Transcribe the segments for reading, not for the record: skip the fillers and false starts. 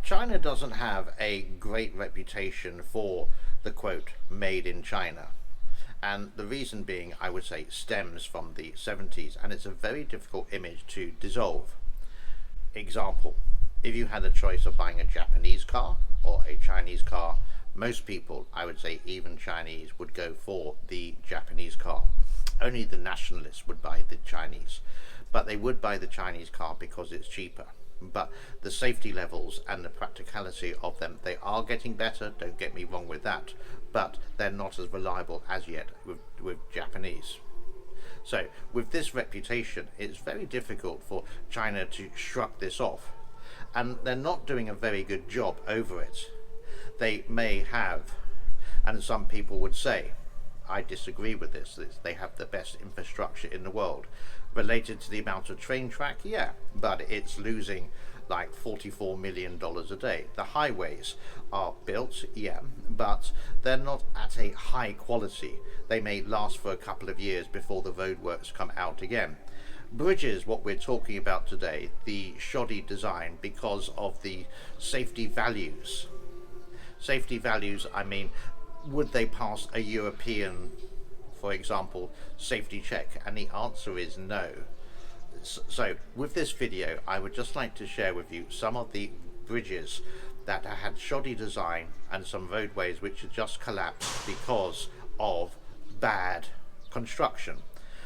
China doesn't have a great reputation for the quote made in China. And the reason being, I would say, stems from the 70s, and it's a very difficult image to dissolve. Example, if you had a choice of buying a Japanese car or a Chinese car, most people, I would say even Chinese, would go for the Japanese car. Only the nationalists would buy the Chinese, but they would buy the Chinese car because it's cheaper. But the safety levels and the practicality of them, they are getting better, don't get me wrong with that, but they're not as reliable as yet with Japanese. So with this reputation, it's very difficult for China to shrug this off, and they're not doing a very good job over it. They may have, and some people would say, I disagree with this, they have the best infrastructure in the world. Related to the amount of train track, yeah, but it's losing like $44 million a day. The highways are built, yeah, but they're not at a high quality. They may last for a couple of years before the roadworks come out again. Bridges, what we're talking about today, the shoddy design because of the safety values. Safety values, I mean, would they pass a European, for example, safety check? And the answer is no. So with this video, I would just like to share with you some of the bridges that had shoddy design and some roadways which had just collapsed because of bad construction.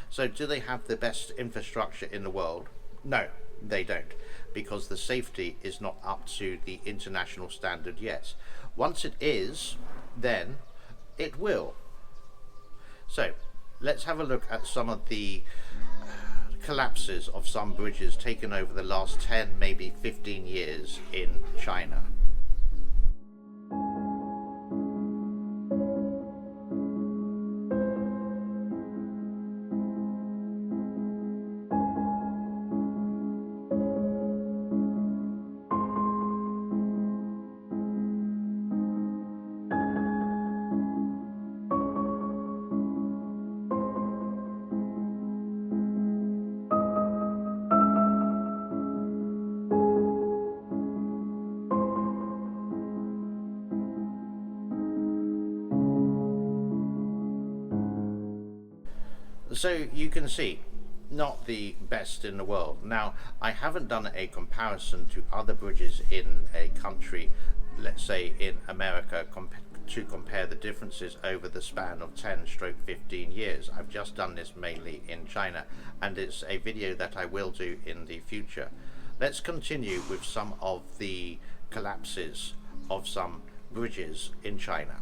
So do they have the best infrastructure in the world? No, they don't, because the safety is not up to the international standard yet. Once it is, then it will. So let's have a look at some of the collapses of some bridges taken over the last 10, maybe 15 years in China. So you can see, not the best in the world. Now, I haven't done a comparison to other bridges in a country, let's say in America, to compare the differences over the span of 10-15 years. I've just done this mainly in China, and it's a video that I will do in the future. Let's continue with some of the collapses of some bridges in China.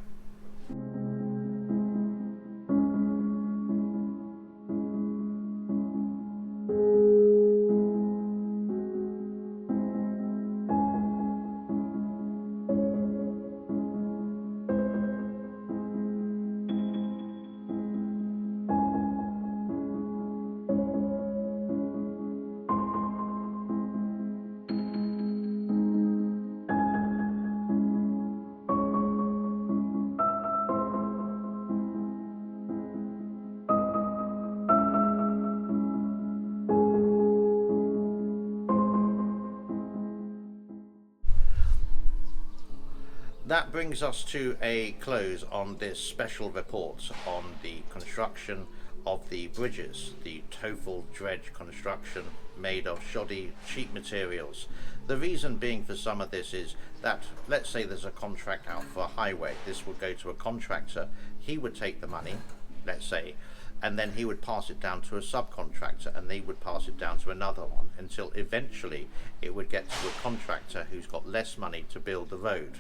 That brings us to a close on this special report on the construction of the bridges, the Tofu dredge construction made of shoddy, cheap materials. The reason being for some of this is that, let's say there's a contract out for a highway, this would go to a contractor, he would take the money, let's say, and then he would pass it down to a subcontractor, and they would pass it down to another one, until eventually it would get to a contractor who's got less money to build the road.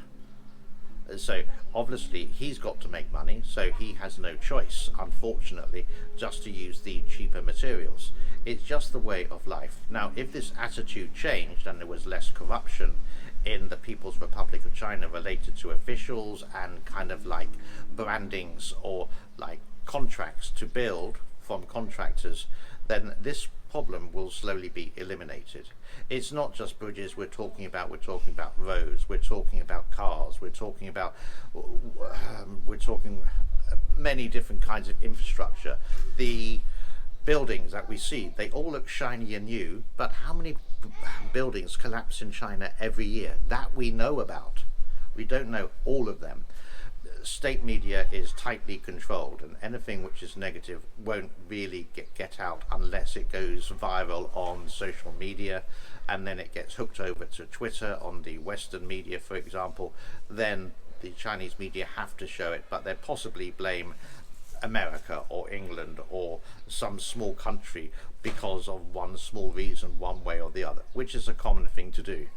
So obviously he's got to make money, so he has no choice, unfortunately, just to use the cheaper materials. It's just the way of life. Now, if this attitude changed and there was less corruption in the People's Republic of China related to officials and kind of like brandings or like contracts to build from contractors, then this problem will slowly be eliminated. It's not just bridges we're talking about roads, we're talking about cars, we're talking many different kinds of infrastructure. The buildings that we see, they all look shiny and new, but how many buildings collapse in China every year that we know about? We don't know all of them. State media is tightly controlled, and anything which is negative won't really get out unless it goes viral on social media, and then it gets hooked over to Twitter on the Western media, for example. Then the Chinese media have to show it, but they possibly blame America or England or some small country because of one small reason, one way or the other, which is a common thing to do.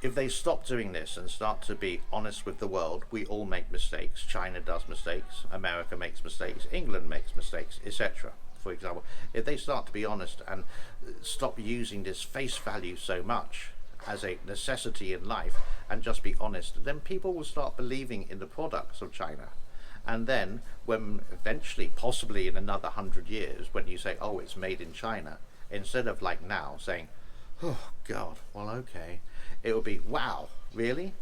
If they stop doing this and start to be honest with the world, we all make mistakes. China does mistakes, America makes mistakes, England makes mistakes, etc. For example, if they start to be honest and stop using this face value so much as a necessity in life and just be honest, then people will start believing in the products of China. And then when eventually, possibly in another 100 years, when you say, oh, it's made in China, instead of like now saying, oh God, well, okay, it will be, wow, really?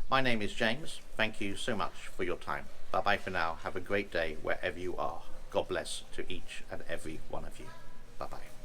My name is James. Thank you so much for your time. Bye bye for now. Have a great day wherever you are. God bless to each and every one of you. Bye bye.